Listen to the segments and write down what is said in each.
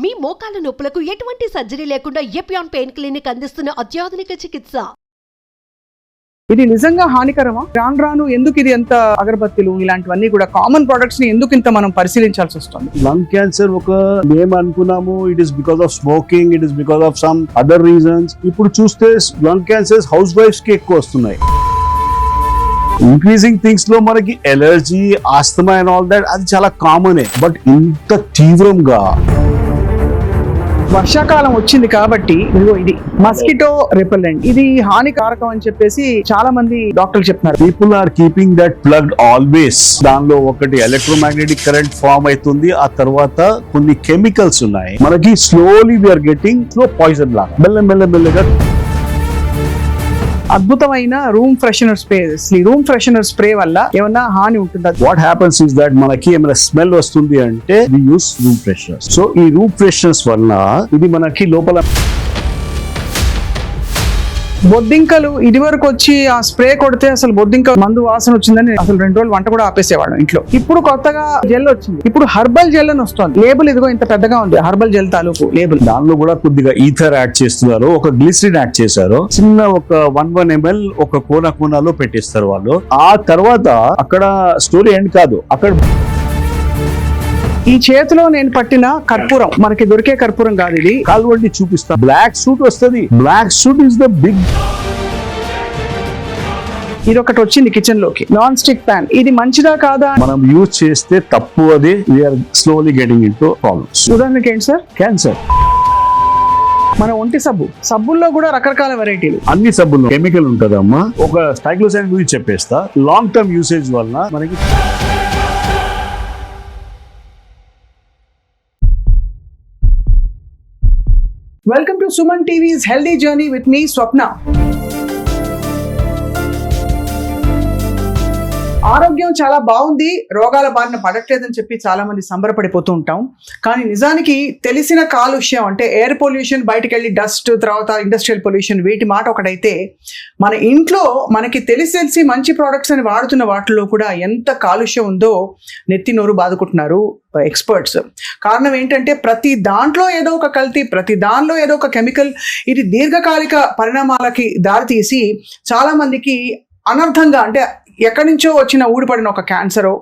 మీ మోకాల నొప్పులకు ఎటువంటి సర్జరీ లేకుండా ఎపియాన్ పెయిన్ క్లినిక్ అందిస్తున్న అత్యాధునిక చికిత్స. ఇది నిజంగా హానికరమా? రాను రాను ఎందుకు ఇది ఎంత అగరబత్తులు ఇలాంటివన్నీ కూడా కామన్ ప్రొడక్ట్స్ ని ఎందుకు ఇంత మనం పరిశీలించాల్సి వస్తుంది? లంగ్ క్యాన్సర్ ఒక మేము అనుకున్నాము it is because of smoking, it is because of some other reasons. ఇప్పుడు చూస్తే లంగ్ క్యాన్సర్స్ హౌస్ వైఫ్స్ కి ఎక్కువ వస్తున్నాయి. ఇంక్రీజింగ్ థింగ్స్ లో మనకి allergy, asthma and all that అది చాలా కామనే. బట్ ఇంత తీవ్రంగా వర్షాకాలం వచ్చింది కాబట్టి ఇదిగో ఇది మస్కిటో రిపెల్లెంట్, ఇది హానికారకం అని చెప్పేసి చాలా మంది డాక్టర్లు చెప్తున్నారు. People are keeping that plugged always. దానిలో ఒకటి ఎలక్ట్రోమాగ్నెటిక్ కరెంట్ ఫార్మ్ అవుతుంది, ఆ తర్వాత కొన్ని కెమికల్స్ ఉన్నాయి. మనకి slowly we're getting slow poison లాగా మెల్లమెల్లగా. అద్భుతమైన రూమ్ ఫ్రెషనర్ స్ప్రే. ఈ రూమ్ ఫ్రెషనర్ స్ప్రే వల్ల ఏమన్నా హాని ఉంటుందా? వాట్ హ్యాపన్స్ ఇస్ దట్ మనకి ఏమైనా స్మెల్ వస్తుంది అంటే వి యూస్ రూమ్ ఫ్రెషనర్స్. సో ఈ రూమ్ ఫ్రెషనర్స్ వల్ల ఇది మనకి లోపల బొద్దింకలు ఇది వరకు వచ్చి ఆ స్ప్రే కొడితే అసలు బొద్దింక మందు వాసన వచ్చిందని అసలు 2 రోజులు వంట కూడా ఆపేసేవాడు ఇంట్లో. ఇప్పుడు కొత్తగా జెల్ వచ్చింది, ఇప్పుడు హర్బల్ జెల్ అని వస్తుంది. లేబుల్ ఇదిగో ఇంత పెద్దగా ఉంది, హర్బల్ జెల్ తాలూకు లేబుల్. దానిలో కూడా కొద్దిగా ఈథర్ యాడ్ చేస్తున్నారు, ఒక గ్లిసరిన్ యాడ్ చేశారు. చిన్న ఒక 1 ml ఒక కోనాలో పెట్టేస్తారు వాళ్ళు. ఆ తర్వాత అక్కడ స్టోరీ ఎండ్ కాదు, అక్కడ ఈ చేతిలో నేను పట్టిన కర్పూరం మనకి దొరికే కర్పూరం కాదు, ఇది కాల్వండి చూపిస్తా. బ్లాక్ సూట్ వస్తుంది. Black suit is the big. ఇది ఒకటి వచ్చింది కిచెన్ లోకి, నాన్ స్టిక్ ప్యాన్. ఇది మంచిదా కాదా? మనం యూజ్ చేస్తే తప్పు. అది we're slowly getting into problems. ఉదాహరణకి ఏంటి సార్? క్యాన్సర్. మన ఒంటి సబ్బుల్లో కూడా రకరకాల వెరైటీలు. అన్ని సబ్బుల్లో కెమికల్ ఉంటదమ్మా. ఒక స్టైక్లోసైడ్ గురించి చెప్పేస్తా. లాంగ్ టర్మ్ యూసేజ్ వలన మనకి welcome to Suman TV's healthy journey with me Swapna. ఆరోగ్యం చాలా బాగుంది, రోగాల బారిన పడట్లేదని చెప్పి చాలా మంది సంబరపడిపోతూ ఉంటాం. కానీ నిజానికి తెలిసిన కాలుష్యం అంటే ఎయిర్ పొల్యూషన్, బయటకు వెళ్ళి డస్ట్, తర్వాత ఇండస్ట్రియల్ పొల్యూషన్, వీటి మాట ఒకటైతే మన ఇంట్లో మనకి తెలిసి మంచి ప్రోడక్ట్స్ అని వాడుతున్న వాటిల్లో కూడా ఎంత కాలుష్యం ఉందో నెత్తి నోరు బాదుకుంటున్నారు ఎక్స్పర్ట్స్. కారణం ఏంటంటే ప్రతి దాంట్లో ఏదో ఒక కల్తీ, ప్రతి దానిలో ఏదో ఒక కెమికల్. ఇది దీర్ఘకాలిక పరిణామాలకి దారితీసి చాలా మందికి అనర్థంగా, అంటే ఎక్కడి నుంచో వచ్చిన ఊడిపడిన ఒక క్యాన్సరో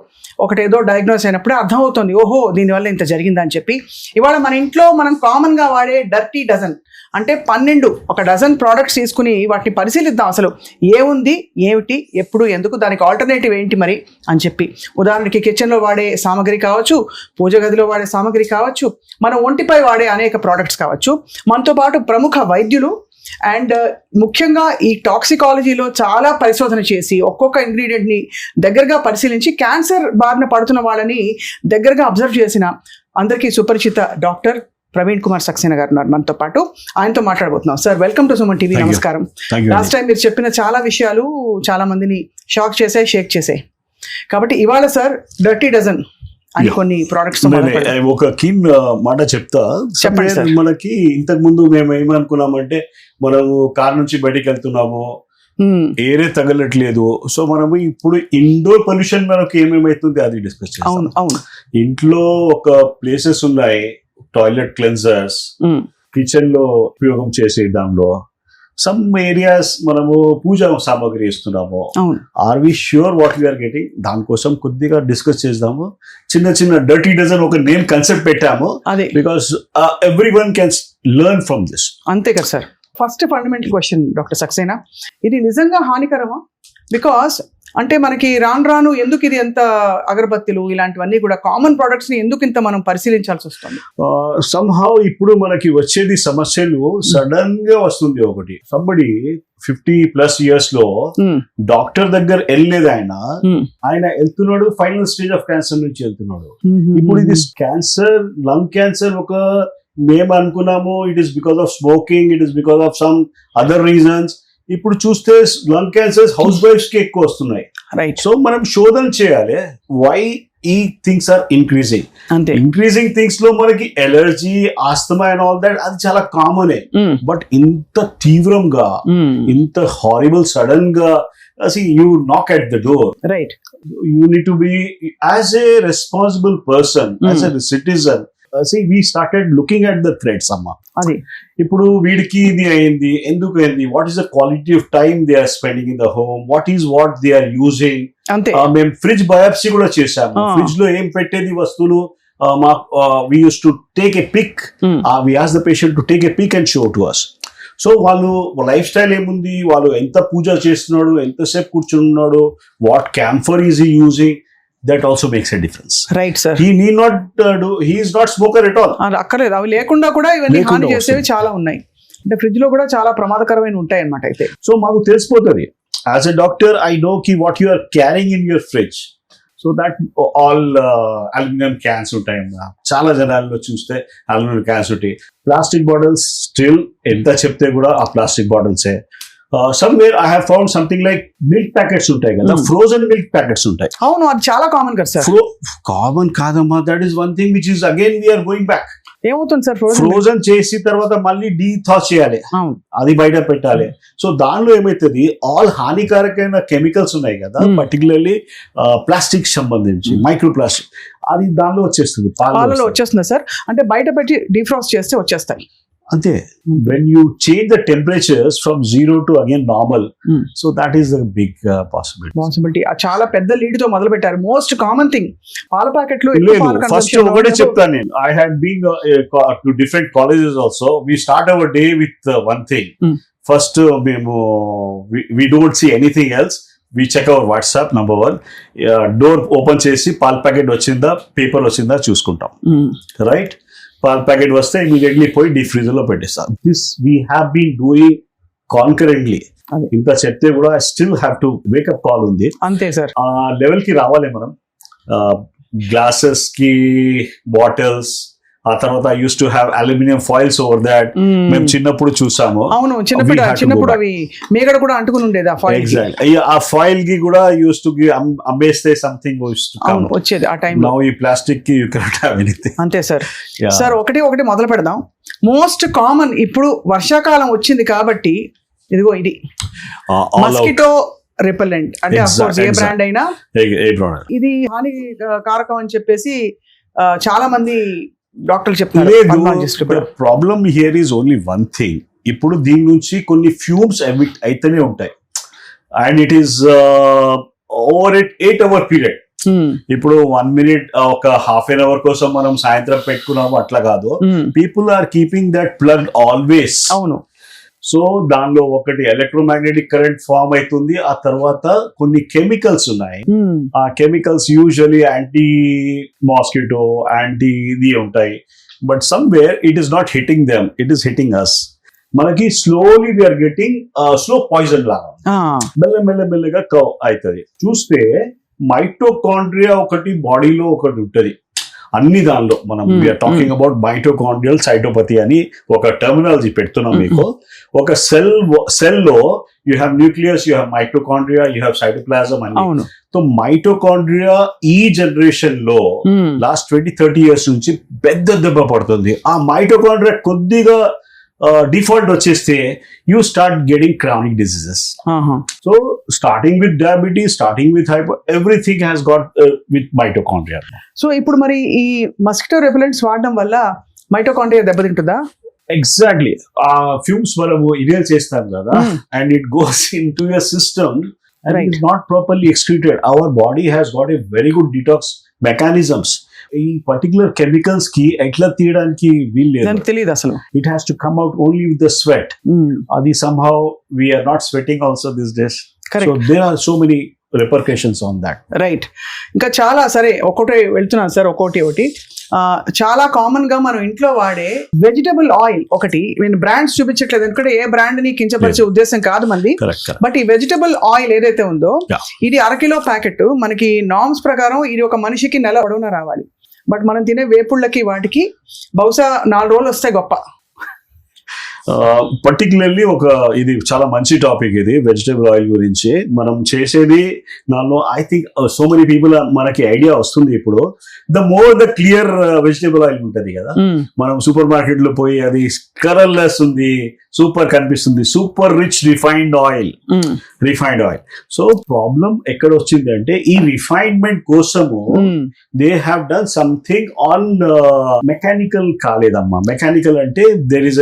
ఒకటేదో డయాగ్నోస్ అయినప్పుడే అర్థమవుతుంది, ఓహో దీనివల్ల ఇంత జరిగిందని చెప్పి. ఇవాళ మన ఇంట్లో మనం కామన్గా వాడే డర్టీ డజన్ అంటే 12 ఒక డజన్ ప్రోడక్ట్స్ తీసుకుని వాటిని పరిశీలిద్దాం. అసలు ఏముంది, ఏమిటి, ఎప్పుడు, ఎందుకు, దానికి ఆల్టర్నేటివ్ ఏంటి మరి అని చెప్పి. ఉదాహరణకి కిచెన్లో వాడే సామాగ్రి కావచ్చు, పూజ గదిలో వాడే సామాగ్రి కావచ్చు, మన ఒంటిపై వాడే అనేక ప్రోడక్ట్స్ కావచ్చు. మనతో పాటు ప్రముఖ వైద్యులు అండ్ ముఖ్యంగా ఈ టాక్సికాలజీలో చాలా పరిశోధన చేసి ఒక్కొక్క ఇంగ్రీడియంట్ని దగ్గరగా పరిశీలించి క్యాన్సర్ బారిన పడుతున్న వాళ్ళని దగ్గరగా అబ్జర్వ్ చేసిన అందరికీ సుపరిచిత డాక్టర్ ప్రవీణ్ కుమార్ సక్సేనా గారు ఉన్నారు మనతో పాటు. ఆయనతో మాట్లాడబోతున్నాం. Sir, welcome to Suman TV. నమస్కారం. లాస్ట్ టైం మీరు చెప్పిన చాలా విషయాలు చాలా మందిని షాక్ చేసాయి, షేక్ చేసాయి. కాబట్టి ఇవాళ సార్ డర్టీ డజన్ అని కొన్ని ప్రోడక్ట్స్ ఒక కీన్ మాట చెప్తా. మనకి ఇంతకు ముందు మేము ఏమనుకున్నామంటే మనము కార్ నుంచి బయటికి వెళ్తున్నాము, ఏరే తగలట్లేదు. సో మనము ఇప్పుడు ఇండోర్ పొల్యూషన్ మనకు ఏమేమైతుంది అది డిస్కస్ చేస్తాం. అవును, ఇంట్లో ఒక ప్లేసెస్ ఉన్నాయి, టాయిలెట్ క్లెన్జర్స్, కిచెన్ లో ఉపయోగం చేసే దానిలో సమ్ ఏరియాస్ మనము పూజా సామాగ్రి ఇస్తున్నాము. Are we sure what we're getting? దానికోసం కొద్దిగా డిస్కస్ చేద్దాము. చిన్న డర్టీ డజన్ ఒక నేమ్ కన్సెప్ట్ పెట్టాము, because everyone can learn from this. అంతే కదా sir. First fundamental question doctor Saxena, ఇది నిజంగా హానికరమా? బికాస్ అంటే మనకి రాను ఎందుకు ఇది ఎంత అగరబత్తులు ఇలాంటివన్నీ కూడా కామన్ ప్రొడక్ట్స్ ని ఎందుకు ఇంత మనం పరిశీలించాల్సి వస్తుంది? సంహౌ ఇప్పుడు మనకి వచ్చేది సమస్యలు సడన్ గా వస్తుంది. ఒకటి సంబడి 50+ years లో డాక్టర్ దగ్గర వెళ్ళలేదు, ఆయన వెళ్తున్నాడు ఫైనల్ స్టేజ్ ఆఫ్ క్యాన్సర్ నుంచి వెళ్తున్నాడు. ఇప్పుడు ఇది క్యాన్సర్, లంగ్ క్యాన్సర్ ఒక మేము అనుకున్నాము it is because of smoking, it is because of some other reasons. ఇప్పుడు చూస్తే లంగ్ క్యాన్సర్స్ హౌస్ వైఫ్స్ కి ఎక్కువ వస్తున్నాయి. రైట్. సో మనం శోధన చేయాలి వై ఈ things are increasing. Increasing things లో మనకి allergy, asthma and all that అది చాలా కామనే. బట్ ఇంత తీవ్రంగా, ఇంత హారిబుల్ సడన్ గా you knock at the door. Right. You need to be, as a responsible person, as a citizen, we started looking at the threads అమ్మా. అది ఇప్పుడు వీడికి ఇది అయింది, ఎందుకు అయింది, what is the quality of time they are spending in the home, what they are using. అంతే. మేము ఫ్రిడ్జ్ బయాప్సీ కూడా చేసాము. ఫ్రిడ్జ్ లో ఏం పెట్టేది వస్తువులు, we used to take a pic. We asked the patient to take a pic and show to us. So వాళ్ళు life style ఏముంది, వాళ్ళు ఎంత పూజ చేస్తున్నాడు, ఎంతసేపు కూర్చున్నాడు, what camphor is he using, that also makes a difference. Right sir. He need not do, he is not smoker at all. అక్కర్లేదు, అవి లేకుండా కూడా ఇవన్నీ హాని చేసేవి చాలా ఉన్నాయి. అంటే ఫ్రిడ్జ్ లో కూడా చాలా ప్రమాదకరమైన ఉంటాయి అన్నమాట. అయితే సో మాకు తెలిసిపోతుంది. As a doctor I know కి what you are carrying in your fridge. So that all aluminium cans ఉంటాయి. చాలా జనాల్లో చూస్తే అల్యూమినియం క్యాన్స్ ఉంటాయి. ప్లాస్టిక్ బాటిల్స్ స్టిల్ ఎంత చెప్తే కూడా ఆ ప్లాస్టిక్ బాటిల్సే. Somewhere I have found something like milk packets ఉంటాయి కదా, ఫ్రోజన్ మిల్క్ ప్యాకెట్స్ ఉంటాయి. అవును, అది చాలా కామన్ కదా సార్. కామన్ కాదమ్మా, that is one thing which is again we're going back. ఏమవుతుంది సార్, ఫ్రోజన్ చేసి తర్వాత మళ్ళీ డీథా చేయాలి, అది బయట పెట్టాలి. సో దానిలో ఏమైతుంది, ఆల్ హానికారకమైన కెమికల్స్ ఉన్నాయి కదా, పర్టికులర్లీ ప్లాస్టిక్ సంబంధించి మైక్రో ప్లాస్టిక్, అది దానిలో వచ్చేస్తుంది, పాలలో వచ్చేస్తుంది సార్. అంటే బయట పెట్టి డీఫ్రాస్ట్ చేస్తే వచ్చేస్తాయి అంతే. When you change the temperatures from 0 to again normal, so that is a big possibility. చాలా పెద్ద లీడ్ తో మొదలు పెట్టారు. మోస్ట్ కామన్ థింగ్ పాల ప్యాకెట్లు. ఫస్ట్ ఒకటే చెప్తాను నేను, I had been to different colleges also. We start our day with one thing. First మేము we don't see anything else, we check our WhatsApp number 1. Door open చేసి పాల packet వచ్చిందా, paper వచ్చిందా చూసుకుంటాం, రైట్. పాల ప్యాకెట్ వస్తే immediately పోయి deep freezer లో పెట్టేస్తాం. This we have been doing concurrently. ఇంత చెప్తే కూడా I still have to wake up call ఉంది. అంతే సార్. ఆ లెవెల్ కి రావాలి మనం. గ్లాసెస్ కి బాటిల్స్, ఆ తర్వాత I use to have aluminium foils over that. మేము చిన్నప్పుడు చూసాము. అవును, చిన్నప్పుడు అవి మేగడ కూడా అంటుకుని ఉండేది ఆ ఫాయిల్. ఎగ్జాక్ట్లీ, ఆ ఫాయిల్ కి కూడా యూస్ టు అమ్మేస్తే సంథింగ్ వచ్చేది ఆ టైం. నౌ ఈ ప్లాస్టిక్ కి యూ కెనాట్ హ్యావ్ ఎనీథింగ్. అంతే సార్. సార్ ఒకటి మొదలు పెడదాం. మోస్ట్ కామన్ ఇప్పుడు వర్షాకాలం వచ్చింది కాబట్టి ఇదిగో ఇది మస్కిటో రిపెల్లెంట్. అంటే ఏ బ్రాండ్ అయినా ఇది హాని కారకం అని చెప్పేసి చాలా మంది డాక్టర్లు చెప్తున్నారు. Problem here is only one thing. ఇప్పుడు దీని నుంచి కొన్ని ఫ్యూమ్స్ ఎమిట్ అయితేనే ఉంటాయి, and it is over 8 hour period. ఇప్పుడు 1 minute ఒక ½ an hour కోసం మనం సాయంత్రం పెట్టుకున్నాము అట్లా కాదు. People are keeping that plug always. అవును. సో దానిలో ఒకటి ఎలక్ట్రోమాగ్నెటిక్ కరెంట్ ఫామ్ అవుతుంది. ఆ తర్వాత కొన్ని కెమికల్స్ ఉన్నాయి. ఆ chemicals usually anti mosquito, anti ఇది ఉంటాయి. But somewhere it is not hitting them, it is hitting us. మనకి slowly we're getting slow poison లాగా మెల్లగా కవ్ అవుతుంది. చూస్తే మైటోకాండ్రియా ఒకటి బాడీలో ఒకటి ఉంటుంది. అన్ని దానిలో మనం వీఆర్ టాకింగ్ అబౌట్ మైటోకాండ్రియల్ సైటోపతి అని ఒక టర్మినాలజీ పెడుతున్నాం మీకు. ఒక సెల్ లో you have nucleus, you have mitochondria, you have cytoplasm అని. సో మైటోకాండ్రియా ఈ జనరేషన్ లో లాస్ట్ 20-30 years నుంచి పెద్ద దెబ్బ పడుతుంది. ఆ మైటోకాండ్రియా కొద్దిగా డిఫాల్ట్ వచ్చేస్తే you start getting chronic diseases. So starting with diabetes, starting with hyper, everything has got with mitochondria. So ఇప్పుడు మరి ఈ మస్కిటో రెపెలెంట్స్ వాడడం వల్ల మైటోకాండ్రియా దెబ్బతింటుందా? ఎగ్జాక్ట్లీ. ఆ ఫ్యూమ్స్ మనము ఇన్హేల్ చేస్తాం కదా, and it goes in to your system and it is not properly excreted. Our body has got a very good detox mechanisms. ఈ పర్టికులర్ కెమికల్స్ కి ఎట్లా తీయడానికి వీల్లేదు, తెలియదు అసలు. It has to come out only with the sweat. అది somehow we are not sweating also these days. Correct. So there are so many repercussions on that. Right. ఇంకా చాలా సరే ఒకటి వెళ్తున్నాను సార్, ఒకటి చాలా కామన్ గా మనం ఇంట్లో వాడే వెజిటబుల్ ఆయిల్ ఒకటి. నేను బ్రాండ్స్ చూపించట్లేదు ఎందుకంటే ఏ బ్రాండ్ ని కించపరిచే ఉద్దేశం కాదు మంది. బట్ ఈ వెజిటబుల్ ఆయిల్ ఏదైతే ఉందో ఇది 1 kilo ప్యాకెట్. మనకి నార్మ్స్ ప్రకారం ఇది ఒక మనిషికి నెల పొడవునా రావాలి. బట్ మనం తినే వేపుళ్ళకి వాటికి బహుశా 4 రోజులు వస్తాయి గొప్ప. పర్టికులర్లీ ఇది చాలా మంచి టాపిక్, ఇది వెజిటబుల్ ఆయిల్ గురించి మనం చేసేది దానిలో. I think so many people మనకి ఐడియా వస్తుంది ఇప్పుడు. The more the clear vegetable oil ఉంటది కదా, మనం సూపర్ మార్కెట్ లో పోయి అది కలర్లెస్ ఉంది, సూపర్ కనిపిస్తుంది, super rich refined oil. So problem ఎక్కడ వచ్చింది అంటే ఈ రిఫైన్మెంట్ కోసము they have done something on mechanical కాలేదమ్మా. మెకానికల్ అంటే there is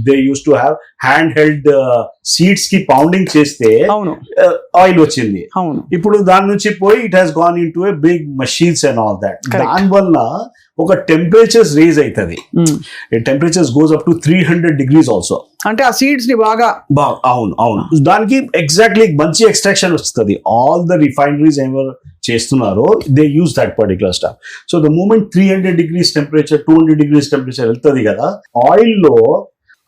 they use to have hand held seeds కి పౌండింగ్ చేస్తే ఆయిల్ వచ్చింది. ఇప్పుడు దాని నుంచి పోయి it has gone in to a big machines and all that. దాని వల్ల ఒక టెంపరేచర్స్ రేజ్ అవుతుంది. Temperatures goes up to 300 degrees also. అంటే ఆ సీడ్స్ ని బాగా అవును దానికి ఎగ్జాక్ట్లీ మంచి ఎక్స్ట్రాక్షన్ వస్తుంది. ఆల్ ద రిఫైనరీస్ ఎవరు చేస్తున్నారో they use that particular stuff. So the moment 300 degrees temperature 200 degrees temperature వెళ్తుంది కదా, ఆయిల్ లో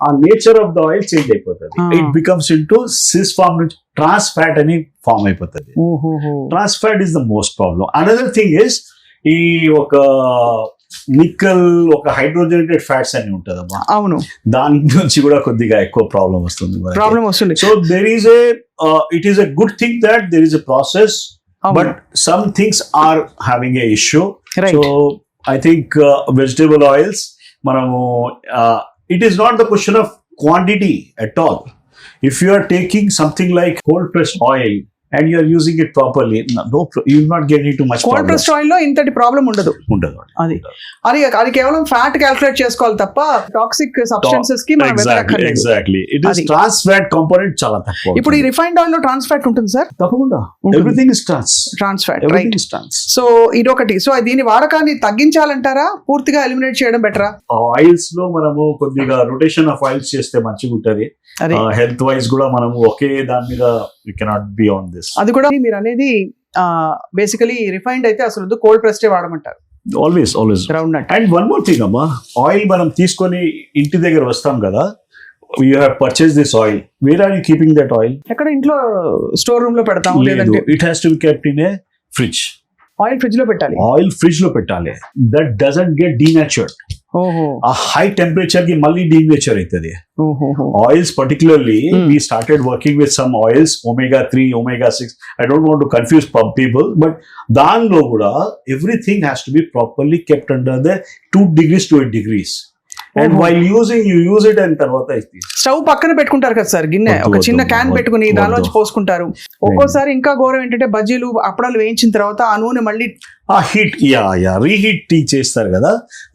ఆ nature of the oil change అయిపోతుంది. It becomes into cis form నుంచి ట్రాన్స్ ఫ్యాట్ అని ఫార్మ్ అయిపోతుంది. Trans fat is the most problem. Another thing is ఈ ఒక నిక్కల్ ఒక హైడ్రోజనేటెడ్ ఫ్యాట్స్ అని ఉంటుంది అమ్మా. అవును, దాని నుంచి కూడా కొద్దిగా ఎక్కువ ప్రాబ్లం వస్తుంది. So there is it is a good thing that there is a process, but some things are having a issue. So I think vegetable oils మనము it is not the question of quantity at all. If you are taking something like cold pressed oil and you are using it properly, you will not get into much problem. Cold pressed oil లో ఇంతటి problem ఉండదు. అది కేవలం fat calculate చేసుకోవాలి తప్ప toxic substances కి మనం వెతకక్కర్లేదు. Exactly it is trans fat component చాలా తక్కువ. ఇప్పుడు ఈ రిఫైన్డ్ ఆయిల్ లో ట్రాన్స్ ఫ్యాట్ ఉంటుంది సార్? తప్పకుండా, everything is trans fat, right? So ఇదొకటి. సో దీని వాడకాన్ని తగ్గించాలంటారా, పూర్తిగా ఎలిమినేట్ చేయడం బెటరా? ఆయిల్స్ లో మనము కొద్దిగా రొటేషన్ ఆఫ్ ఆయిల్స్ చేస్తే మంచిగా ఉంటది. హెల్త్ వైజ్ కూడా మనం ఒకే దాని మీద you cannot be on this. అది కూడా మీరు అనేది బేసికలీ రిఫైన్డ్ అయితే అసలు కోల్డ్ ప్రెస్డ్ వాడమంటారు. Always groundnut. And one more thing అమ్మా, ఆయిల్ మనం తీసుకొని ఇంటి దగ్గర వస్తాం కదా, you have purchase this oil, where are you keeping that oil? ఎక్కడ ఇంట్లో స్టోర్ రూమ్ లో పెడతాం, లేదంటే it has to be kept in a fridge. Oil fridge లో పెట్టాలి. That doesn't get denatured. ఆ హై టెంపరేచర్ కి మళ్ళీ డీనేచర్ అవుతుంది. Oils particularly we started working with some oils, omega-3, omega-6. I don't want to confuse people, but దానిలో కూడా everything has to be properly kept under the 2 degrees to 8 degrees. And while using, you use it and తర్వాత stove పక్కన పెట్టుకుంటారు కదా sir, గిన్నె ఒక చిన్న can పెట్టుకుని దానిలోంచి పోసుకుంటారు. ఒక్కోసారి ఇంకా ఘోరం ఏంటంటే బజ్జీలు అప్పడాలు వేయించిన తర్వాత ఆ నూనె మళ్ళీ ఆ హీట్ రీహీటింగ్ చేస్తారు కదా,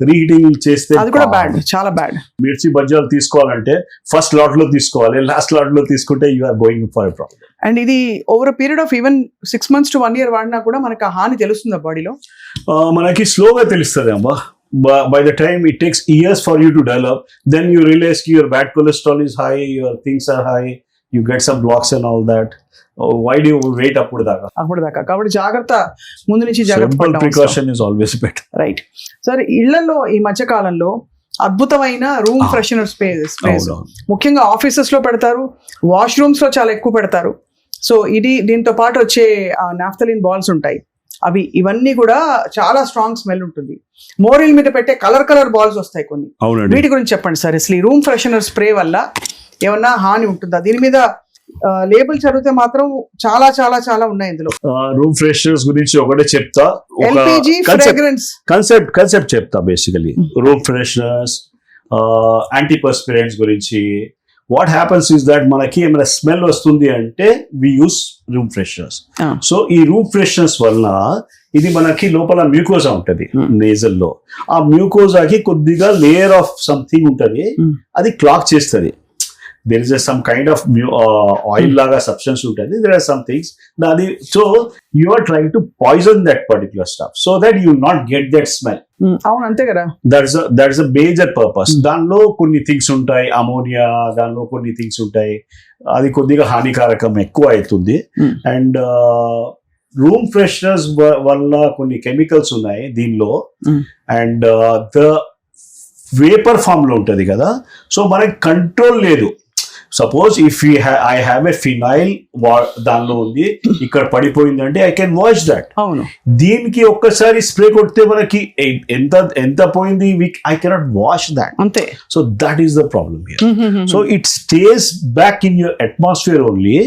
రీహీటింగ్ చేస్తే అది కూడా బ్యాడ్, చాలా బ్యాడ్. మిర్చి బజ్జీలు తీసుకోవాలంటే ఫస్ట్ లాట్ లో తీసుకోవాలి, లాస్ట్ లాట్ లో తీసుకుంటే you are going for a problem. And ఇది over period of even 6 months to 1 year వాడినా కూడా మనకు ఆ హాని తెలుస్తుందా బాడీలో? మనకి స్లోగా తెలుస్తుంది అమ్మా. By the time it takes years for you to develop, then you realize your bad cholesterol is high, your things are high, you get some blocks and all that. Why do you wait అప్పుడు దాకా? కాబట్టి జాగ్రత్త, ముందు నుంచి జాగ్రత్త. Simple precaution is always better. Right sir, ఇళ్లలో ఈ మధ్య కాలంలో అద్భుతమైన రూమ్ ఫ్రెషనర్ స్ప్రేస్ ముఖ్యంగా ఆఫీసెస్ లో పెడతారు, వాష్రూమ్స్ లో చాలా ఎక్కువ పెడతారు. సో దీంతో పాటు వచ్చే నాఫ్థలిన్ బాల్స్ ఉంటాయి, ఇవన్నీ కూడా చాలా స్ట్రాంగ్ స్మెల్ ఉంటుంది. మోరిల్ మీద పెట్టే కలర్ బాల్స్ వస్తాయి కొన్ని. వీటి గురించి చెప్పండి సార్. అసలు ఈ రూమ్ ఫ్రెషనర్ స్ప్రే వల్ల ఏమన్నా హాని ఉంటుందా? దీని మీద లేబుల్ చదివితే మాత్రం చాలా చాలా చాలా ఉన్నాయి ఇందులో. రూమ్ ఫ్రెషనర్స్ గురించి ఒకటే చెప్తా, ఎల్పిజి ఫ్రేగ్రెన్స్ కాన్సెప్ట్ చెప్తా. బేసికలీ రూమ్ ఫ్రెషనర్స్, యాంటీపర్స్పిరెంట్స్ గురించి. వాట్ హ్యాపన్స్ ఇస్ దట్ మనకి ఏమైనా స్మెల్ వస్తుంది అంటే వి యూస్ రూమ్ ఫ్రెషనర్స్. సో ఈ రూమ్ ఫ్రెషనర్స్ వలన ఇది మనకి లోపల మ్యూకోజా ఉంటుంది నేజల్ లో. ఆ మ్యూకోజాకి కొద్దిగా లేయర్ ఆఫ్ సంథింగ్ ఉంటుంది, అది క్లాక్ చేస్తుంది. there is some kind of oil laga substance ఉంటుంది. There are some things so you are trying to poison that particular stuff so that you not get that smell. అవును, అంతే కదా. That's a major purpose. దానిలో కొన్ని things ఉంటాయి, ammonia, దానిలో కొన్ని things ఉంటాయి, అది కొద్దిగా హానికారకం ఎక్కువ అవుతుంది. అండ్ రూమ్ ఫ్రెషనర్స్ వల్ల కొన్ని కెమికల్స్ ఉన్నాయి దీనిలో, అండ్ ద వేపర్ ఫామ్ లో ఉంటది కదా, సో మనకి కంట్రోల్ లేదు. Suppose if I have a phenyl దానిలో ఉంది, ఇక్కడ పడిపోయిందంటే ఐ కెన్ వాష్ దట్. అవును, దీనికి ఒక్కసారి స్ప్రే కొడితే మనకి ఎంత పోయింది, ఐ కెనాట్ వాష్ దాట్. అంతే. So that is the problem here. So it stays back in your atmosphere only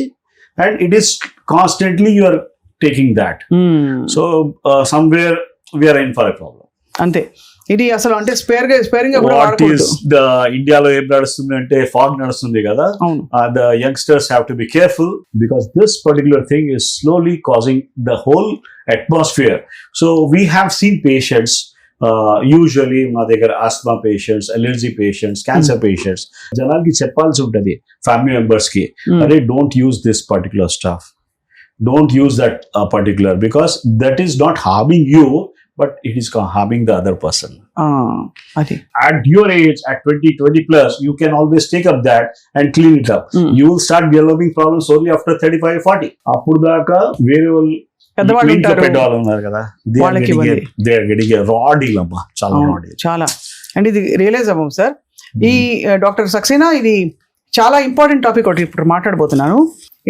and it is constantly you are taking that. So somewhere we are in for a problem. అంతే. ఇది అసలు అంటే sparing ఇండియాలో ఏం నడుస్తుంది అంటే fog నడుస్తుంది కదా. The youngsters have to be careful because this particular thing is slowly causing the whole atmosphere. So we have seen patients, usually మా దగ్గర Asma patients, allergy patients, cancer patients, జనాలకి చెప్పాల్సి ఉంటుంది ఫ్యామిలీ మెంబర్స్ కి, అరే don't use this particular stuff, don't use that particular, because that is not harming you, but it is harming the other person. At your age, at 20 plus, you can always take up that and clean it up. You will start developing problems only after 35, 40. Appudu daaka vere పెద్దవాళ్ళు ఉన్నారు కదా, they are getting a raw deal అమ్మా, చాలా raw deal. చాలా. And ఇది realise అవ్వం sir. ఈ doctor Saxena, ఇది చాలా ఇంపార్టెంట్ టాపిక్ ఒకటి ఇప్పుడు మాట్లాడబోతున్నాను.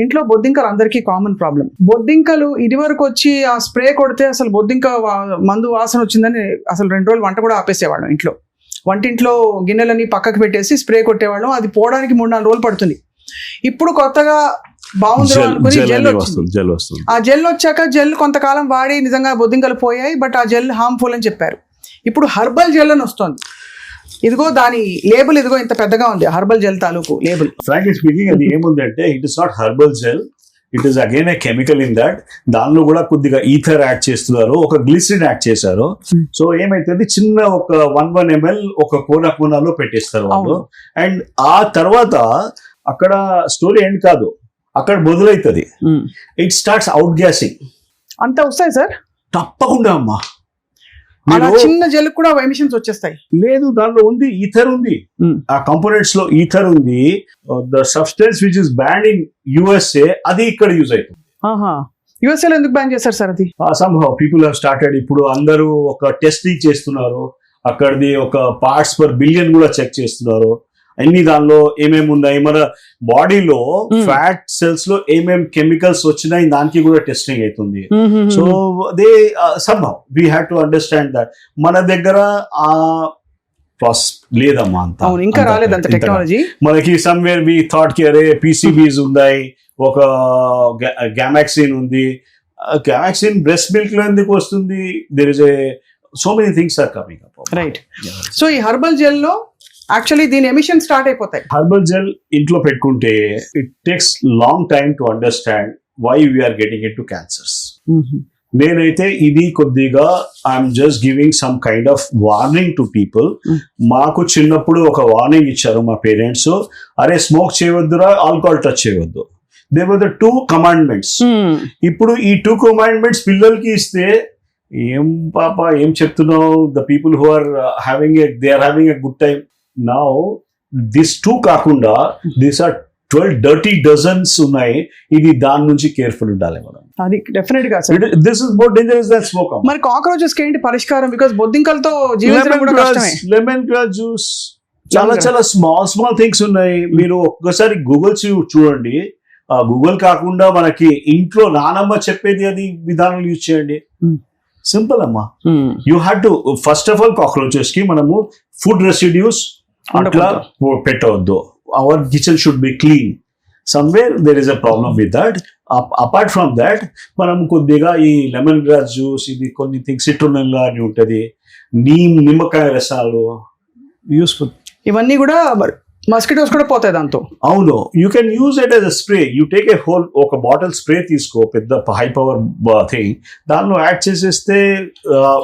ఇంట్లో బొద్దింకలు అందరికీ కామన్ ప్రాబ్లం. బొద్దింకలు ఇది వరకు వచ్చి ఆ స్ప్రే కొడితే అసలు బొద్దింక మందు వాసన వచ్చిందని అసలు 2 రోజులు వంట కూడా ఆపేసేవాళ్ళం. ఇంట్లో వంటింట్లో గిన్నెలని పక్కకు పెట్టేసి స్ప్రే కొట్టేవాళ్ళం. అది పోవడానికి 3-4 రోజులు పడుతుంది. ఇప్పుడు కొత్తగా బాగుంది అనుకుని జెల్ వచ్చింది. ఆ జెల్ వచ్చాక జెల్ కొంతకాలం వాడి నిజంగా బొద్దింకలు పోయాయి, బట్ ఆ జెల్ హార్మ్ఫుల్ అని చెప్పారు. ఇప్పుడు హర్బల్ జెల్ అని వస్తుంది. ఇదిగో దాని లేబుల్ ఇదిగో ఇంత పెద్దగా ఉంది, హర్బల్ జెల్ తాలూకు లేబుల్. ఫ్రాంక్లీ స్పీకింగ్ అది ఏముందంటే it is not herbal gel, it is again a chemical in that. దానిలో కూడా కొద్దిగా ఈథర్ యాడ్ చేస్తున్నారు, ఒక గ్లిసరిన్ యాడ్ చేశారు. సో ఏమైతుంది, చిన్న ఒక 1 ml ఒక కోనాలో పెట్టేస్తారు వాళ్ళు. అండ్ ఆ తర్వాత అక్కడ స్టోరీ ఎండ్ కాదు, అక్కడ మొదలవుతుంది. It starts out guessing. అంత వస్తాయి సార్? తప్పకుండా అమ్మా. అలా చిన్న జెల్ కూడా ఎమిషన్స్ వచ్చేస్తాయి. లేదు, దానిలో ఉంది ఈథర్ ఉంది, ఆ కంపోనెంట్స్ లో ఈథర్ ఉంది. The substance which is ban in USA అది ఇక్కడ యూజ్ అవుతుంది. యుఎస్ఏ లో ఎందుకు బ్యాన్ చేస్తారు సార్ అది? somehow people have started. ఇప్పుడు అందరూ ఒక టెస్టింగ్ చేస్తున్నారు, అక్కడిది ఒక పార్ట్స్ పర్ బిలియన్ కూడా చెక్ చేస్తున్నారు. అన్ని దానిలో ఏమేమి ఉన్నాయి, మన బాడీలో ఫ్యాట్ సెల్స్ లో ఏమేమి కెమికల్స్ వచ్చినాయి దానికి కూడా టెస్టింగ్ అవుతుంది. So they somehow we have to understand that మన దగ్గర ఆ ప్రాసెస్ లేదమ్మా, అంత ఇంకా రాలేదు అంత టెక్నాలజీ మనకి. సమ్వేర్ వి థాట్ కి అరే పీసీబీస్ ఉన్నాయి, ఒక గ్యామాక్సిన్ ఉంది. గ్యామాక్సిన్ బ్రెస్ట్ మిల్క్ లో ఎందుకు వస్తుంది? There is a so many things are coming up. Right. So ఈ హర్బల్ జెల్ లో యాక్చువల్లీ దీని ఎమిషన్ స్టార్ట్ అయిపోతాయి. హర్బల్ జెల్ ఇంట్లో పెట్టుకుంటే it takes long time to understand why we're getting in to cancers. నేనైతే ఇది కొద్దిగా I'm just giving some kind of warning to people. మాకు చిన్నప్పుడు ఒక వార్నింగ్ ఇచ్చారు మా పేరెంట్స్, అరే స్మోక్ చేయవద్దురా, ఆల్కహాల్ టచ్ చేయవద్దు. They were the 2 commandments. ఇప్పుడు ఈ 2 commandments పిల్లలకి ఇస్తే ఏం పాప ఏం చెప్తున్నావు? The people who are they are having a good time. Now this 2 కాకుండా these are 12 dirty dozens ఉన్నాయి. ఇది దాని నుంచి కేర్ఫుల్ ఉండాలి మనం. అది డెఫినెట్ గా sir. This is more dangerous than smoke. మరి కాక్రోచెస్ కి ఏంటి పరిష్కారం? బికాజ్ బొద్దింకలతో జీవించడం కూడా కష్టమే. లెమన్ గ్రాస్ జ్యూస్, చాలా స్మాల్ థింగ్స్ ఉన్నాయి. మీరు ఒక్కసారి గూగుల్ చూడండి. గూగుల్ కాకుండా మనకి ఇంట్లో నానమ్మ చెప్పేది అది విధానం యూజ్ చేయండి. సింపుల్ అమ్మా. You have to first of all cockroaches కి మనము ఫుడ్ రెసిడ్యూస్ అట్లా పెట్టవద్దు. Our kitchen should be clean. Somewhere there is a problem with that. Apart from that మనం కొద్దిగా ఈ లెమన్ గ్రాస్ జ్యూస్, ఇది కొన్ని థింగ్స్ సిట్రునెల్లా అని ఉంటుంది, నిమ్మకాయ రసాలు యూస్ఫుల్. ఇవన్నీ కూడా మస్కిటోస్ కూడా పోతాయి దాంతో. అవును, you can use it as a spray. You take a whole, ఒక బాటిల్ స్ప్రే తీసుకో, పెద్ద హై పవర్ థింగ్, దానిలో యాడ్ చేసేస్తే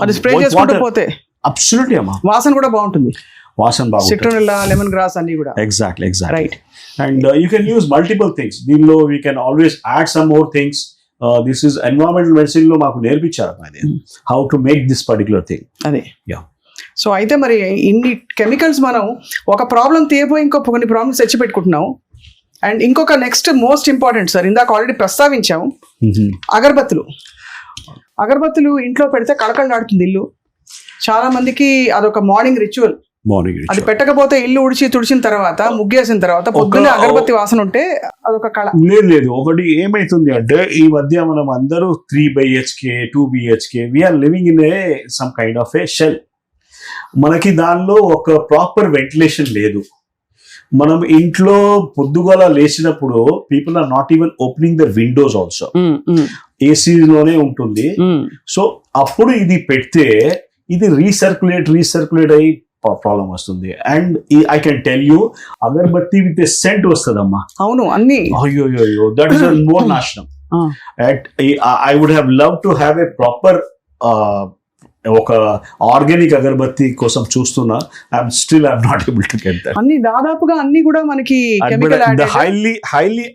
అది స్ప్రే చేసుకుంటూ పోతే అబ్సల్యూట్లీ అమ్మా, వాసన కూడా బాగుంటుంది. వాసన బాగుంటుంది. సిట్రునెల్లా, లెమన్ గ్రాస్ అన్ని కూడా. Exactly right. And you can use multiple things. దీనిలో we can always add some more things. This is environmental medicine లో మాకు నేర్పించారు అది, how to make this particular thing. అదే. సో అయితే మరి ఇన్ని కెమికల్స్ మనం ఒక ప్రాబ్లం తీయబోయి ఇంకో కొన్ని ప్రాబ్లమ్స్ తెచ్చి పెట్టుకుంటున్నాం. అండ్ ఇంకొక నెక్స్ట్ మోస్ట్ ఇంపార్టెంట్ సార్, ఇందాక ఆల్రెడీ ప్రస్తావించాము, అగరబత్తులు ఇంట్లో పెడితే కళకళలాడుతుంది ఇల్లు. చాలా మందికి అదొక మార్నింగ్ రిచువల్. మార్నింగ్ అది పెట్టకపోతే ఇల్లు తుడిచిన తర్వాత ముగ్గేసిన తర్వాత పొద్దున్నే అగరబత్తి వాసన ఉంటే అదొక కళ. లేదు ఒకటి ఏమైతుంది అంటే ఈ మధ్య మనం అందరూ 3 BHK 2 BHK we're living in a some kind of a shell. మనకి దానిలో ఒక ప్రాపర్ వెంటిలేషన్ లేదు. మనం ఇంట్లో పొద్దుగల లేచినప్పుడు people are not even opening the windows also, AC లోనే ఉంటుంది. సో అప్పుడు ఇది పెడితే ఇది రీసర్క్యులేట్ అయ్యి ప్రాబ్లం వస్తుంది. And I can tell you agarbatti with a scent వస్తుందమ్మా. అవును, అన్ని అయ్యో దట్ ఇస్ మోర్ నాశనం. I would have love to have a proper ఒక ఆర్గానిక్ అగరబత్తి కోసం చూస్తున్నా. I'm not able to get that. అన్ని దాదాపుగా అన్ని కూడా మనకి chemical ad, highly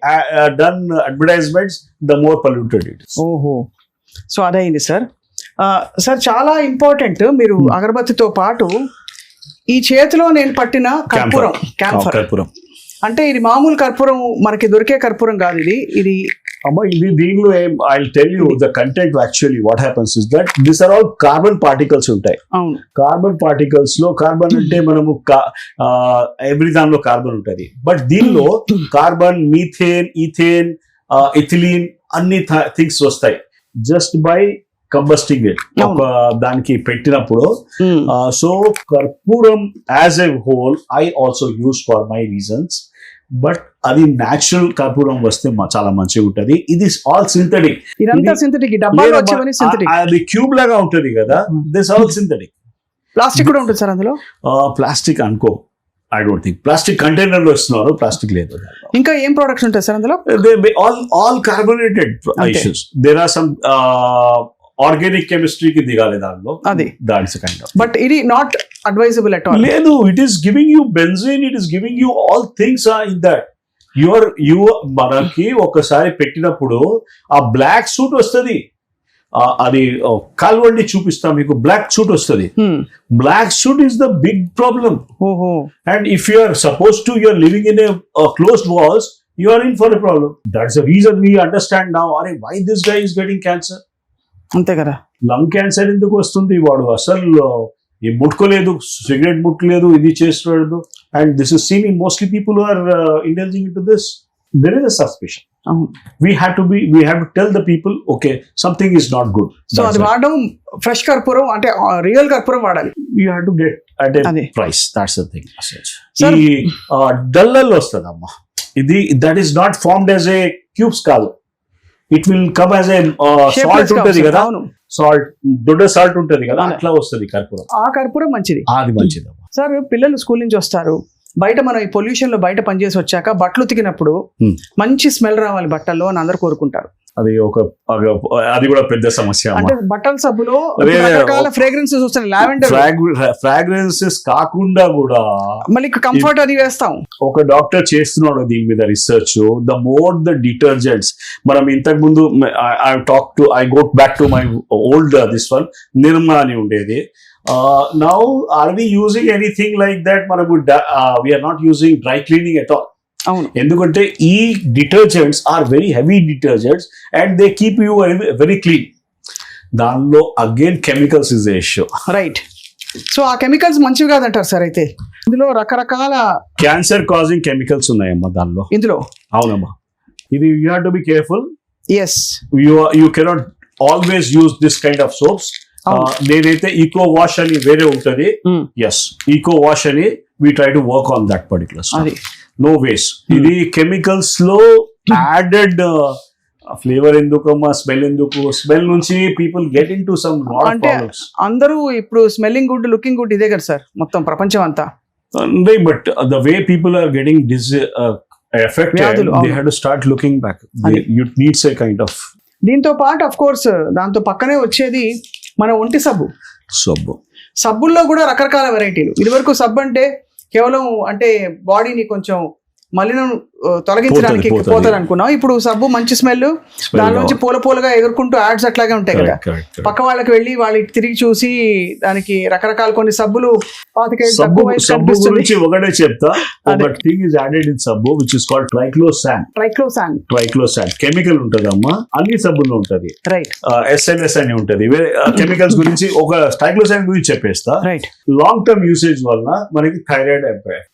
done advertisements, the more polluted it is. ఓహో, సో అదైంది సార్. సార్ చాలా ఇంపార్టెంట్, మీరు అగరబత్తితో పాటు ఈ చేతిలో నేను పట్టిన కర్పూరం, కర్పూరం అంటే ఇది మామూలు కర్పూరం, మనకి దొరికే కర్పూరం కాదు ఇది. అమ్మా ఇది దీనిలో I'll tell you the content actually what happens is that these are all carbon particles ఉంటాయి. అవును, కార్బన్ పార్టికల్స్ లో కార్బన్ అంటే మనము ఎవ్రీ దానిలో కార్బన్ ఉంటుంది. బట్ దీనిలో కార్బన్, మీథేన్, ఈథేన్, ఇథిలీన్ అన్ని థింగ్స్ వస్తాయి జస్ట్ బై కంబస్టింగ్ ఇట్. ఒక దానికి పెట్టినప్పుడు. సో కర్పూరం as a whole I also use for my reasons. But అది న్యాచురల్ కర్పూరం వస్తే చాలా మంచిగా ఉంటది. ఇది ఆల్ సింథటిక్, ఇదంతా సింథటిక్, డబ్బాలో వచ్చేవన్నీ సింథటిక్. అది క్యూబ్ లాగా ఉంటది కదా, దిస్ ఆల్ సింథటిక్. ప్లాస్టిక్ కూడా ఉంటుంది సార్ అందులో? ప్లాస్టిక్ అనుకో, I don't think. Plastic container లో ఇస్తున్నారు, ప్లాస్టిక్ లేదు. ఇంకా ఏం ప్రొడక్ట్స్ ఉంటాయి సార్ అందులో? All carbonated ashes. There are some organic కెమిస్ట్రీకి దిగాలి దానిలో, అది దాట్స్ కైండ్ ఆఫ్. బట్ ఇది నాట్ అడ్వైజబుల్ అట్ ఆల్. లేదు, it is giving you benzene, it is giving you all things in that. మనకి ఒకసారి పెట్టినప్పుడు ఆ బ్లాక్ సూట్ వస్తుంది. అది కాల్వండి చూపిస్తా మీకు, బ్లాక్ సూట్ వస్తుంది. Black soot is the big problem. And if you are suppose to you are living in a closed walls, you are in for a problem. That's the reason we understand now, అరే why this guy is getting cancer. అంతే కదా, lung cancer ఎందుకు వస్తుంది? వాడు అసలు ముట్టుకోలేదు, cigarette ముట్టలేదు, ఇది చేస్తున్నాడు. And this is seen in mostly people are indulging in to this. There is a suspicion. We have to tell the people, okay, something is not good. So అది వాడడం fresh కర్పూరం అంటే రియల్ కర్పూరం వాడాలి. You have to get at a price. That's the thing. ఈ డల్లల్ వస్తుందమ్మా, ఇది that is not formed as a cubes కాదు. It will come as a salt ఉంటుంది కదా, సాల్ట్, దొడ్డ సాల్ట్ ఉంటుంది కదా, అట్లా వస్తుంది కర్పూరం. ఆ కర్పూరం మంచిది, అది మంచిది. సార్ పిల్లలు స్కూల్ నుంచి వస్తారు, బయట మనం ఈ పొల్యూషన్ లో బయట పనిచేసి వచ్చాక బట్టలు ఉతికినప్పుడు మంచి స్మెల్ రావాలి బట్టల్లో అని అందరు కోరుకుంటారు. అది కూడా పెద్ద సమస్య. అంటే బట్టల సబ్బులో రకరకాల ఫ్రేగ్రెన్సెస్ వస్తాయి, లావెండర్ ఫ్రాగ్రెన్సెస్ కాకుండా కూడా మళ్ళీ కంఫర్ట్ అది వేస్తాం. ఒక డాక్టర్ చేస్తున్నాడు దీని మీద research. The more the detergents, మనం ఇంతకు ముందు I go back to my old this one, Nirma అని ఉండేది. Now are we using anything like that? We are not using dry cleaning at all. ఎందుకంటే ఈ detergents are very heavy detergents and they keep you very clean. దానిలో again chemicals is the issue, right? So ఆ chemicals మంచివి కాదంటారు sir. అయితే ఇందులో రకరకాల cancer causing chemicals ఉన్నాయమ్మా దానిలో. ఇందులో అవునమ్మా, ఇది you have to be careful. Yes, you cannot always use this kind of soaps. నేనైతే ఈకో వాష్ అని వేరే ఉంటది. ఎస్, ఈకో వాష్ అని we try to work on that particular stuff. No waste. ఇది కెమికల్స్ లో యాడెడ్ ఫ్లేవర్ ఎందుకమ్మా, smell ఎందుకు? Smell నుంచి people get in to some problems. అందరూ ఇప్పుడు స్మెల్లింగ్ గుడ్, లుకింగ్ గుడ్ ఇదే కదా సార్ మొత్తం ప్రపంచం అంతా. But the way people are getting affected, they have to start looking back. You needs a kind of. దీంతో పాటు అఫ్ కోర్స్ దాంతో పక్కనే వచ్చేది మన ఒంటి సబ్బుల్లో కూడా రకరకాల వెరైటీలు. ఇది వరకు సబ్బు అంటే కేవలం అంటే బాడీని కొంచెం మలినం తొలగించడానికి పోతది. పోతుంది అనుకున్నాం. ఇప్పుడు సబ్బు మంచి స్మెల్, దానిలోంచి పూలుగా ఎగురుకుంటూ యాడ్స్ అట్లాగే ఉంటాయి కదా. పక్క వాళ్ళకి వెళ్ళి వాళ్ళు తిరిగి చూసి దానికి రకరకాల కొన్ని సబ్బులు పాతికేళ్ళు సబ్బు తక్కువ వయసు సబ్బు కనిపిస్తుంది. గురించి ఒకటే చెప్తా. ఒక థింగ్ ఇస్ యాడెడ్ ఇన్ సబ్బు which is called triclosan triclosan chemical ఉంటదమ్మా, అన్ని సబ్బుల్లో ఉంటది. రైట్ SLS అని ఉంటది. కెమికల్స్ గురించి ఒక ట్రైక్లోసాన్ గురించి చెప్పేస్తా. రైట్. లాంగ్ టర్మ్ యూసేజ్ వల్ల మనకి థైరాయిడ్ అయిపోయాయి.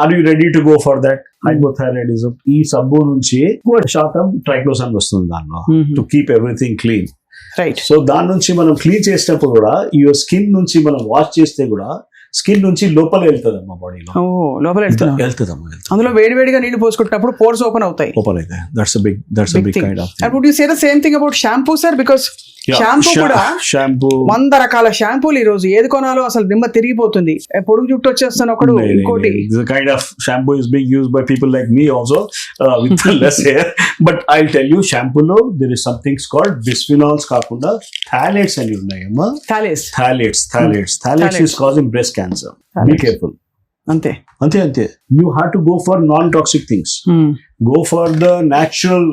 Are you ready to go for that? Hypothyroidism. ఈ సబ్బు నుంచి ఎక్కువ శాతం ట్రైక్లోసాన్ వస్తుంది దానిలో, to keep everything clean. Right. So దాని నుంచి మనం క్లీన్ చేసినప్పుడు కూడా యువర్ స్కిన్ నుంచి మనం వాష్ చేస్తే కూడా స్కిన్ నుంచి లోపల వెళ్తుంది అమ్మా, బాడీలో లోపల వెళ్తుందమ్మా. అందులో వేడివేడిగా నీళ్లు పోసుకుంటున్నప్పుడు పోర్స్ ఓపెన్ అవుతాయి. ఓపెన్ అయితే that's a big kind of And would you say the same thing about shampoo, sir? Because shampoo కూడా షాంపూ 100 రకాల షాంపూలు ఈ రోజు ఏది కొనాలో అసలు దిమ్మ తిరిగిపోతుంది. పొడుగు జుట్టు వచ్చేస్తాను ఒకడు, ఇంకోటి. The kind of shampoo is being used by people like me also with less hair. But I'll tell you, shampoo lo there is something called bisphenols కాకుండా phthalates అని ఉన్నాయమ్మా. Phthalates is causing breast cancer. Be careful. అంతే. You have to go for non-toxic things. Go for the natural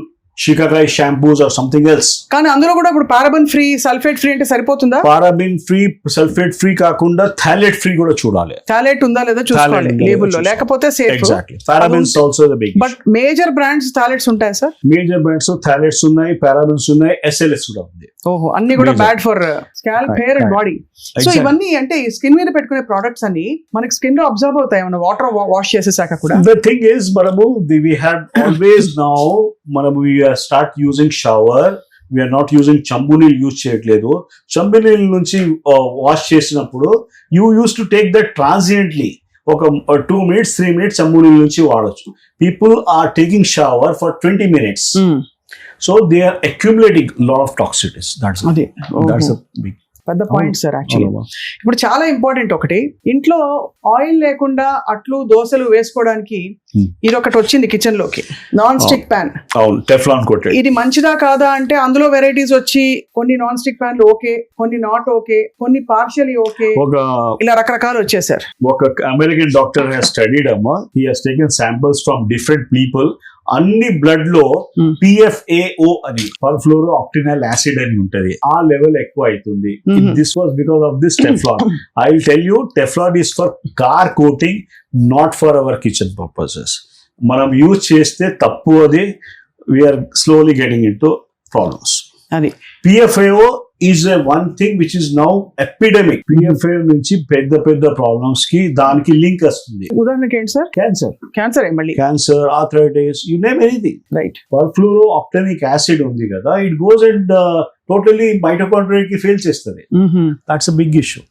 Shikakai shampoos or something else. కానీ అందులో కూడా ఇప్పుడు paraben free, sulphate free అంటే సరిపోతుందా? పారాబిన్ ఫ్రీ, సల్ఫేట్ ఫ్రీ కాకుండా phthalate free కూడా చూడాలి. థాలేట్ ఉందా లేదా చూసుకోవాలి లేబుల్ లో, లేకపోతే safe. Exactly. Parabens also the big. But major brands phthalates ఉంటాయి సార్? మేజర్ బ్రాండ్స్ థాలేట్స్ ఉన్నాయి, పారాబిన్స్ ఉన్నాయి, SLS కూడా ఉంది. ఓహో, అన్ని కూడా bad for scalp, hair and body. So ఇవన్నీ అంటే ఈ స్కిన్ మీద పెట్టుకునే ప్రొడక్ట్స్ అన్ని మనకి స్కిన్ లో అబ్జర్వ్ అవుతాయి మన వాటర్ వాష్ చేసేసాక కూడా. The thing is, మనము we have always now మనము we start using shower. We are not using చంబు నీళ్ళు యూజ్ చేయట్లేదు. చంబు నీళ్ళ నుంచి వాష్ చేసినప్పుడు you used to take that transiently. ఒక 2 minutes 3 minutes చంబు నీళ్ళ నుంచి వాడొచ్చు. People are taking shower for 20 minutes. So they are accumulating lot of toxicities. That's a big పెద్ద పాయింట్ సార్. యాక్చువల్లీ ఇప్పుడు చాలా ఇంపార్టెంట్ ఒకటి, ఇంట్లో ఆయిల్ లేకుండా అట్లు దోశలు వేసుకోవడానికి ఇది ఒకటి వచ్చింది కిచెన్ లోకి, non stick pan. Teflon coated. ఇది మంచిదా కాదా అంటే అందులో వెరైటీస్ వచ్చి కొన్ని నాన్ స్టిక్ ప్యాన్లు ఓకే, కొన్ని నాట్ ఓకే, కొన్ని పార్షియలీ ఓకే, ఇలా రకరకాలు వచ్చేసారు. ఒక అమెరికన్ డాక్టర్ హ్యాస్ స్టడీడ్ అమ్మా. He has taken samples from different people. అన్ని బ్లడ్ లో PFAO అని, పర్ఫ్లోరో ఆక్టినల్ యాసిడ్ అని ఉంటది, ఆ లెవెల్ ఎక్కువ అవుతుంది. This was because of this Teflon. I will tell you, Teflon is for car coating, not for our kitchen purposes. మనం use చేస్తే తప్పు, అది we're slowly getting in to problems. అది PFAO is a one thing which is now epidemic. PFAO నుంచి పెద్ద problems కి దానికి link వస్తుంది. ఉదాహరణకి ఏంటి సార్? క్యాన్సర్ మళ్ళీ, cancer, arthritis, you name anything. Right. Perfluoro octanoic acid ఉంది కదా, it goes and totally mitochondria కి ఫెయిల్ చేస్తుంది. That's a big issue.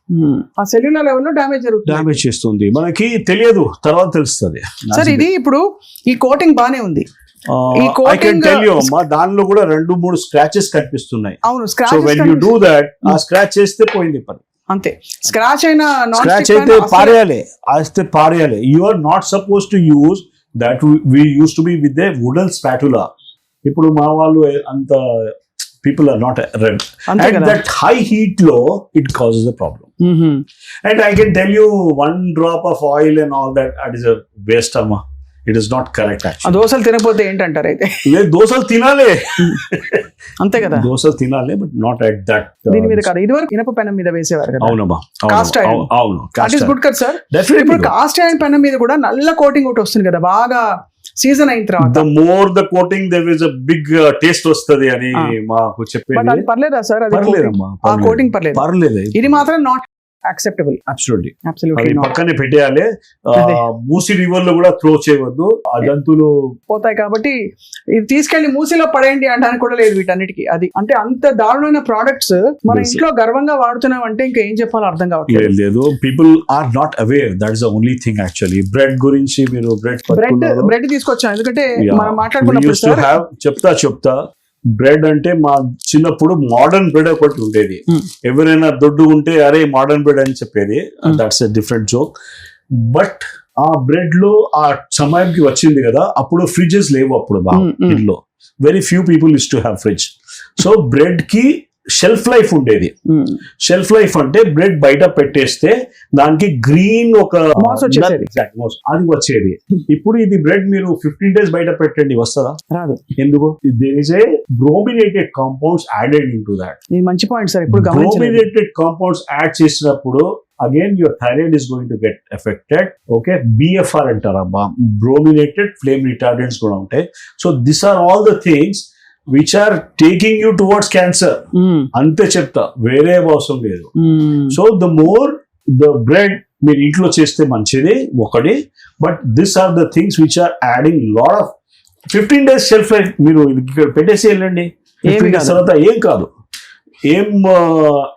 ఆ సెల్యులర్ లెవెల్లో డ్యామేజ్ చేస్తుంది. మనకి తెలియదు, తర్వాత తెలుస్తుంది. సార్ ఇది ఇప్పుడు ఈ కోటింగ్ బానే ఉంది. I can tell you అమ్మా, దానిలో కూడా 2-3 స్క్రాచెస్ కనిపిస్తున్నాయి. అవును, so when you do that, ఆ స్క్రాచ్ చేస్తే పోయింది పని. అంతే. స్క్రాచ్ అయినా స్క్రాచ్ అయితే పారేయాలి. You are not suppose to use that. We use to be with a wooden spatula. ఇప్పుడు మా వాళ్ళు అంత people are not red. At that high heat low, it causes a problem. And I can tell you, 1 drop of oil and all that, that is a waste amma. It is not correct actually. దోసలు తినకపోతే ఏంటంటారు అయితే? లేదు, దోసలు తినాలి, అంతే కదా, దోసలు తినాలి, బట్ నాట్ అట్ దట్. దీని మీద కాదు, ఇదివరకు ఇనప పెనం మీద వేసేవారు కదా. అవునమ్మా, కాస్ట్ ఐరన్. అవును, దట్ ఇస్ గుడ్ కదా సార్. డెఫినెట్లీ. కాస్ట్ ఐరన్ పెనం మీద కూడా నల్ల కోటింగ్ ఒకటి వస్తుంది కదా, బాగా సీజన్ అయిన తర్వాత. The more the coating, there is a big taste వస్తది అని మాకు చెప్పేది. బట్ అది పర్లేదా సార్? అది పర్లేదమ్మా, ఆ కోటింగ్ పర్లేదు. ఇది మాత్రం నాట్ యాక్సెప్టబుల్. అబ్సల్యూట్లీ. అబ్సల్యూట్లీ పక్కనే పెట్టేయాలి. మూసి రివర్ లో కూడా త్రో చేయవద్దు, ఆ జంతువులు పోతాయి. కాబట్టి ఇది తీసుకెళ్లి మూసిలో పడేయండి అనడానికి కూడా లేదు వీటన్నిటికీ. అది అంటే అంత దారుణమైన ప్రోడక్ట్స్ మన ఇంట్లో గర్వంగా వాడుతున్నాం అంటే ఇంకా ఏం చెప్పాలో అర్థం కావట్లేదు. లేదు, people are not aware. That is the only thing actually. Bread గురించి మీరు బ్రెడ్ తీసుకొచ్చాం, ఎందుకంటే మనం మాట్లాడుకున్నప్పుడు చెప్తా బ్రెడ్ అంటే మా చిన్నప్పుడు మోడర్న్ బ్రెడ్ ఒకటి ఉండేది. ఎవరైనా దొడ్డు ఉంటే అరే మోడర్న్ బ్రెడ్ అని చెప్పేది. That's a different joke. But ఆ బ్రెడ్ లో ఆ సమయానికి వచ్చింది కదా, అప్పుడు ఫ్రిడ్జెస్ లేవు. అప్పుడు బాగా ఇంట్లో very few people use to have fridge. So bread కి షెల్ఫ్ లైఫ్ ఉండేది. షెల్ఫ్ లైఫ్ అంటే బ్రెడ్ బయట పెట్టేస్తే దానికి గ్రీన్ ఒక Moss వచ్చేసేది. అది వచ్చేది. ఇప్పుడు ఇది బ్రెడ్ మీరు 15 days బయట పెట్టండి, వస్తుందా? రాదు. ఎందుకు? There is a brominated compounds added in to that. ఇది మంచి పాయింట్ సార్, ఇప్పుడు గమనించలేదు. బ్రోమినేటెడ్ కాంపౌండ్స్ యాడ్ చేసినప్పుడు again your thyroid is going to get affected. Okay, BFR అంటారమ్మా, బ్రోమినేటెడ్ ఫ్లేమ్ రిటార్డెంట్స్ కూడా ఉంటాయి. So this are all the things which are taking you towards cancer. అంతే చెప్తా, వేరే అవసరం లేదు. So the more the bread మీరు ఇంట్లో చేస్తే మంచిది ఒకటి, but this are the things which are adding lot of 15 days shelf life. మీరు ఇక్కడ పెట్టేసి వెళ్ళండి, 15 days తర్వాత ఏం కాదు, ఏం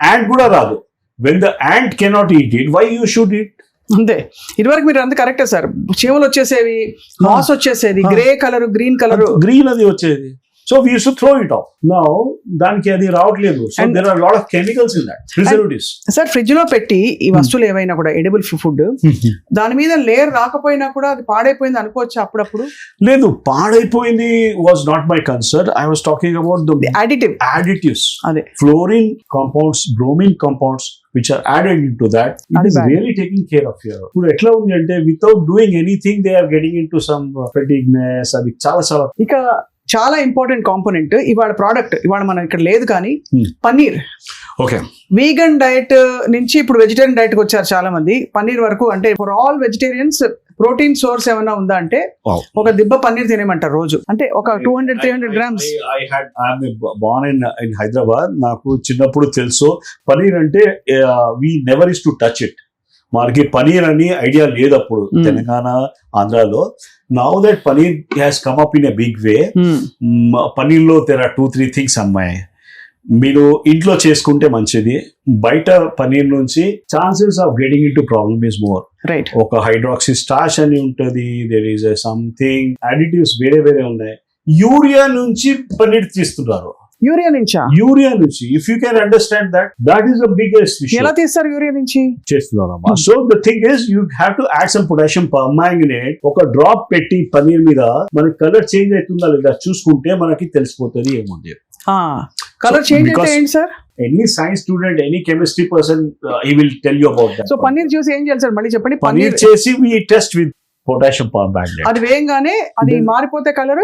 యాంట్ కూడా రాదు. When the ant cannot eat it, why you should eat? అంతే. ఇదివరకు మీరు అంత కరెక్టే సార్, చీమలు వచ్చేసేవి, మాస్ వచ్చేసేది, grey colour, green colour, green అది వచ్చేది. So we use to throw it off. Now దానికి అది రావట్లేదు. So there are lot of chemicals in that, preservatives. Sir fridge లో పెట్టి ఈ వస్తువులు ఏవైనా కూడా ఎడిబుల్ ఫుడ్ దాని మీద లేయర్ రాకపోయినా కూడా అది పాడైపోయింది అనుకోవచ్చు అప్పుడప్పుడు? లేదు, పాడైపోయింది was not my concern. I was talking about the additives. అదే Fluorine compounds, bromine compounds which are added into that. It is really taking care of your. ఇప్పుడు ఎట్లా ఉంది అంటే without doing anything they are getting into some fatigueness. అది చాలా ఇక చాలా important component ఇవాళ ప్రోడక్ట్, ఇవాళ మనం ఇక్కడ లేదు కానీ పన్నీర్. ఓకే, వీగన్ డైట్ నుంచి ఇప్పుడు వెజిటేరియన్ డైట్ కి వచ్చారు చాలా మంది. పన్నీర్ వరకు అంటే for all vegetarians protein source ఏమైనా ఉందా అంటే ఒక దిబ్బ పన్నీర్ తినేమంటారు రోజు, అంటే ఒక 200-300 grams. I'm born in Hyderabad. నాకు చిన్నప్పుడు తెలుసు పన్నీర్ అంటే we never is to touch it. మనకి పనీర్ అని ఐడియా లేదు అప్పుడు తెలంగాణ, ఆంధ్రాలో. Now that paneer has come up in a big way. Paneer లో there are 2-3 things అమ్మాయి. మీరు ఇంట్లో చేసుకుంటే మంచిది. బయట పనీర్ నుంచి chances of getting in to problem is more. Right. ఒక హైడ్రాక్సీ స్టార్చ్ అని ఉంటది, దేర్ ఈస్ సంథింగ్ అడిటివ్స్ వేరే ఉన్నాయి. యూరియా నుంచి పనీర్ తీస్తున్నారు. యూరియా నుంచి if you can understand that is the biggest issue. ఎలా తీస్తారు యూరియా నుంచి? చేస్తున్నారమ్మా. So the thing is you have to add some potassium permanganate. ఒక డ్రాప్ పెట్టి పనీర్ మీద మనకి కలర్ చేంజ్ అవుతుందా లేదా చూసుకుంటే మనకి తెలిసిపోతుంది ఏముంది. కలర్ చేంజ్ అయితే ఏంటి sir? Any science student, any chemistry person he will tell you about that. So paneer చూసి ఏం చేయాలి సార్? మళ్ళీ చెప్పండి. పన్నీర్ చేసి వి టెస్ట్ విత్ పొటాషియం పర్మాంగనేట్. అది వేయంగానే అది మారిపోతే కలర్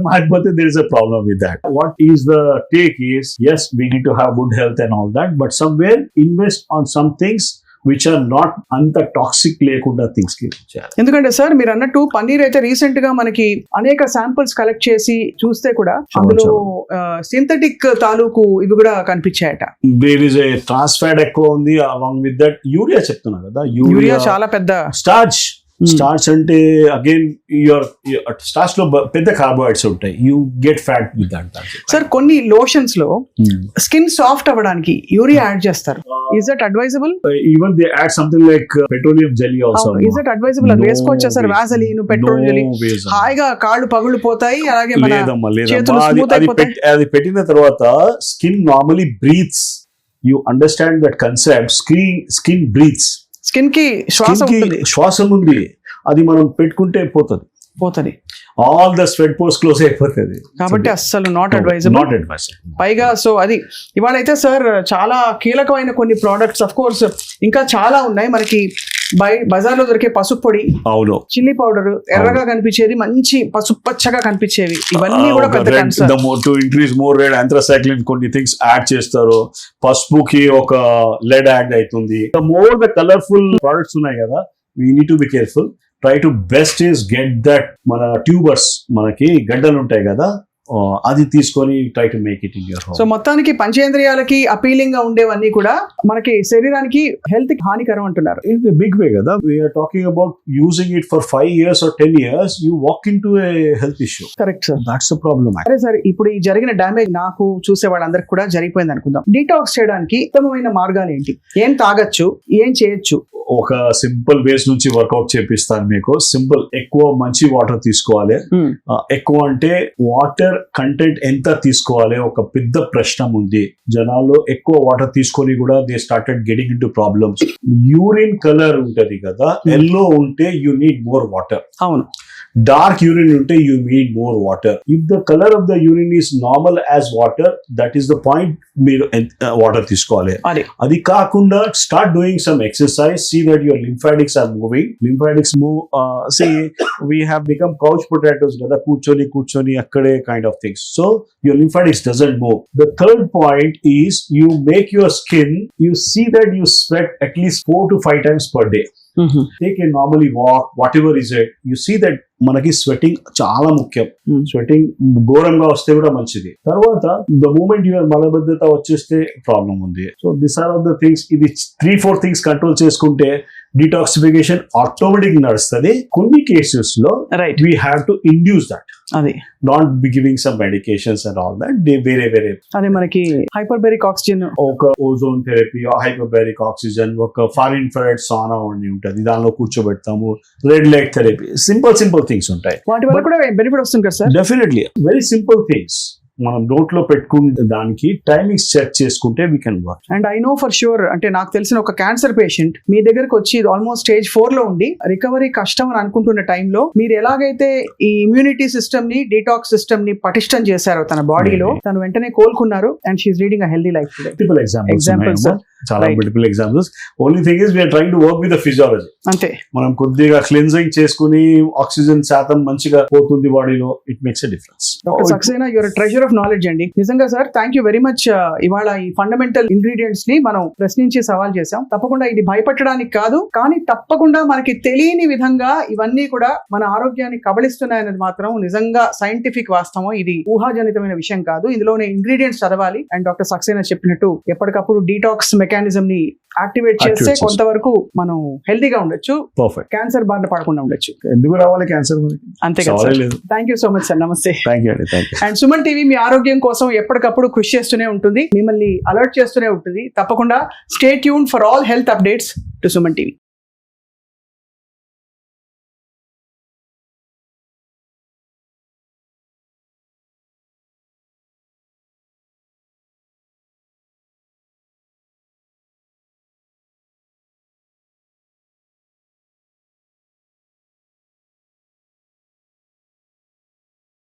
మారిపోతే there is a problem with that. What is the take is, yes, we need to have good health and all that, but somewhere invest on some things which are not అంత toxic లేకుండా things కి. ఎందుకంటే sir మీరు అన్నట్టు పన్నీర్ అయితే recent గా మనకి అనేక శాంపిల్స్ కలెక్ట్ చేసి చూస్తే కూడా అందులో సింథటిక్ తాలూకు ఇవి కూడా కనిపించాయట. There is a trans fat ఎక్కువ ఉంది. అలాంగ్ విత్ దట్ యూరియా చెప్తున్నా కదా, యూరియా చాలా పెద్ద స్టార్చ్ అంటే అగైన్ యువర్ స్టార్చ్ లో పెద్ద కార్బోహైడ్రేట్స్ ఉంటాయి. You get fat with that. Sir కొన్ని లోషన్స్ లో స్కిన్ సాఫ్ట్ అవ్వడానికి యూరియా యాడ్ చేస్తారు. Is that advisable? Even they add something like petroleum jelly also. Is that advisable? అది వేసుకోవచ్చా సార్? వాసలీన్, పెట్రోల్ జెల్లీ హాయిగా కాళ్ళు పగులు పోతాయి, అలాగే మన చేతులు స్మూత్ అయిపోతాయి. అది పెట్టిన తర్వాత skin normally breathes. You understand that concept. Skin breathes. Skin కి శ్వాసం ఉంది, అది మనం పెట్టుకుంటే పోతుంది. All the sweat pores close అయిపోతుంది. కాబట్టి అస్సలు నాట్ అడ్వైజబుల్. పైగా సో అది ఇవాళ అయితే సార్ చాలా కీలకమైన కొన్ని ప్రోడక్ట్స్, అఫ్ కోర్స్ ఇంకా చాలా ఉన్నాయి మనకి. బజార్లో దొరికే పసుపు పొడి, అవును, చిల్లీ పౌడర్, ఎర్రగా కనిపించేది, మంచి పసుపు పచ్చగా కనిపించేవి, ఇవన్నీ కూడా పెద్ద concern. To increase more red ఆంథ్రాసైక్లిన్ కొన్ని థింగ్స్ యాడ్ చేస్తారు. పసుపుకి ఒక లెడ్ యాడ్ అవుతుంది. మోర్ ద కలర్ఫుల్ ప్రోడక్ట్స్ ఉన్నాయి కదా, we need to be careful. Try to best is get that. మన ట్యూబర్స్, మనకి గడ్డలు ఉంటాయి కదా, అది తీసుకొని try to make it in your home. So మొత్తానికి పంచేంద్రియాలకి అపీలింగ్ గా ఉండేవన్నీ కూడా మనకి శరీరానికి హెల్త్ కి హానికరం అంటున్నారు. ఇన్ బిగ్ వే కదా, we're talking about using it for 5 years or 10 years, you walk in to a health issue. Correct sir, that's the problem. సరే సార్, ఇప్పుడు ఈ జరిగిన డ్యామేజ్ నాకు చూసే వాళ్ళందరికీ కూడా జరిగిపోయింది అనుకుందాం. డీటాక్స్ చేయడానికి ఉత్తమమైన మార్గాలు ఏంటి? ఏం తాగొచ్చు, ఏం చేయొచ్చు? ఒక సింపుల్ వేస్ నుంచి వర్కౌట్ చేపిస్తాను మీకు. సింపుల్, ఎక్కువ మంచి వాటర్ తీసుకోవాలి. ఎక్కువ అంటే వాటర్ వాటర్ కంటెంట్ ఎంత తీసుకోవాలి ఒక పెద్ద ప్రశ్న ఉంది. జనాల్లో ఎక్కువ వాటర్ తీసుకొని కూడా they started getting in to problems. Urine colour ఉంటది కదా, ఎల్లో ఉంటే యూ నీడ్ మోర్ వాటర్. అవును. డార్క్ యూరిన్ ఉంటే you need more water. If the colour of the urine is normal as water, that is the point, మీరు water తీసుకోవాలి. అది కాకుండా start doing some exercise, see that your lymphatics are moving. Lymphatics move, see we have become couch potatoes కదా, కూర్చొని అక్కడే kind of things. So your lymphatics doesn't move. The third point is you make your skin, you see that you sweat at least 4 to 5 times per day. Take a normally walk, whatever is it, you see that మనకి sweating చాలా ముఖ్యం. Sweating ఘోరంగా వస్తే కూడా మంచిది. తర్వాత the moment your మలబద్ధత వచ్చేస్తే problem ఉంది. So this are of the things. ఇది 3-4 థింగ్స్ కంట్రోల్ చేసుకుంటే డిటాక్సిఫికేషన్ ఆటోమేటిక్ నడుస్తుంది. కొన్ని కేసెస్ లో we have to induce that, అది not be giving some medications and all that. వేరే అదే మనకి హైపర్బెరిక్ ఆక్సిజన్, ఒక ఓజోన్ థెరపీ, హైపర్బెరిక్ ఆక్సిజన్, ఒక ఫార్ ఇన్ఫ్రారెడ్ సానా ఉంటుంది, దానిలో కూర్చోబెడతాము. Red light therapy, simple things ఉంటాయి. వాటి వల్ల కూడా బెనిఫిట్ వస్తుంది కదా sir? Definitely, very simple things. మనం నోట్లో పెట్టుకునే దానికి టైమింగ్స్ సెట్ చేసుకుంటే we can work. And I know for sure, అంటే నాకు తెలిసిన ఒక క్యాన్సర్ పేషెంట్ మీ దగ్గరకు వచ్చి ఆల్మోస్ట్ స్టేజ్ 4 లో ఉండి రికవరీ కష్టం అని అనుకుంటున్న టైంలో మీరు ఎలాగైతే ఈ ఇమ్యూనిటీ సిస్టమ్ ని, డీటాక్స్ సిస్టమ్ ని పటిష్టం చేశారో తన బాడీలో, తను వెంటనే కోలుకున్నారు. And she is leading a healthy life today. Multiple examples, చాలా multiple examples. Only thing is we are trying to work with the physiology. అంతే, మనం కొద్దిగా క్లెన్జింగ్ చేసుకుని ఆక్సిజన్ శాతం మంచిగా పోతుంది బాడీలో, it makes a difference. Doctor Saxena, your treasure of knowledge అండి. నిజంగా sir, thank you very much. ఇవాళ ఈ ఫండమెంటల్ ఇంగ్రీడియంట్స్ ని మనం ప్రశ్నించి సవాల్ చేసాం. తప్పకుండా ఇది భయపెట్టడానికి కాదు, కానీ తప్పకుండా మనకి తెలియని విధంగా ఇవన్నీ కూడా మన ఆరోగ్యాన్ని కబళిస్తున్నాయనేది మాత్రం నిజంగా సైంటిఫిక్ వాస్తవం. ఇది ఊహాజనితమైన విషయం కాదు. ఇందులోనే ఇంగ్రీడియంట్స్ చదవాలి. అండ్ డాక్టర్ సక్సేనా చెప్పినట్టు ఎప్పటికప్పుడు డీటాక్స్ మెకానిజం ని యాక్టివేట్ చేస్తే కొంతవరకు మనం హెల్దీగా ఉండొచ్చు, పర్ఫెక్ట్, క్యాన్సర్ బారిన పడకుండా ఉండొచ్చు. ఎందుకు రావాలి క్యాన్సర్? అంతే కదా. Thank you so much sir. నమస్తే. థ్యాంక్ యూ అండి. Thank you. And Suman TV మీ ఆరోగ్యం కోసం ఎప్పటికప్పుడు కృషి చేస్తూనే ఉంటుంది, మిమ్మల్ని అలర్ట్ చేస్తూనే ఉంటుంది. తప్పకుండా stay tune for all health updates to Suman TV.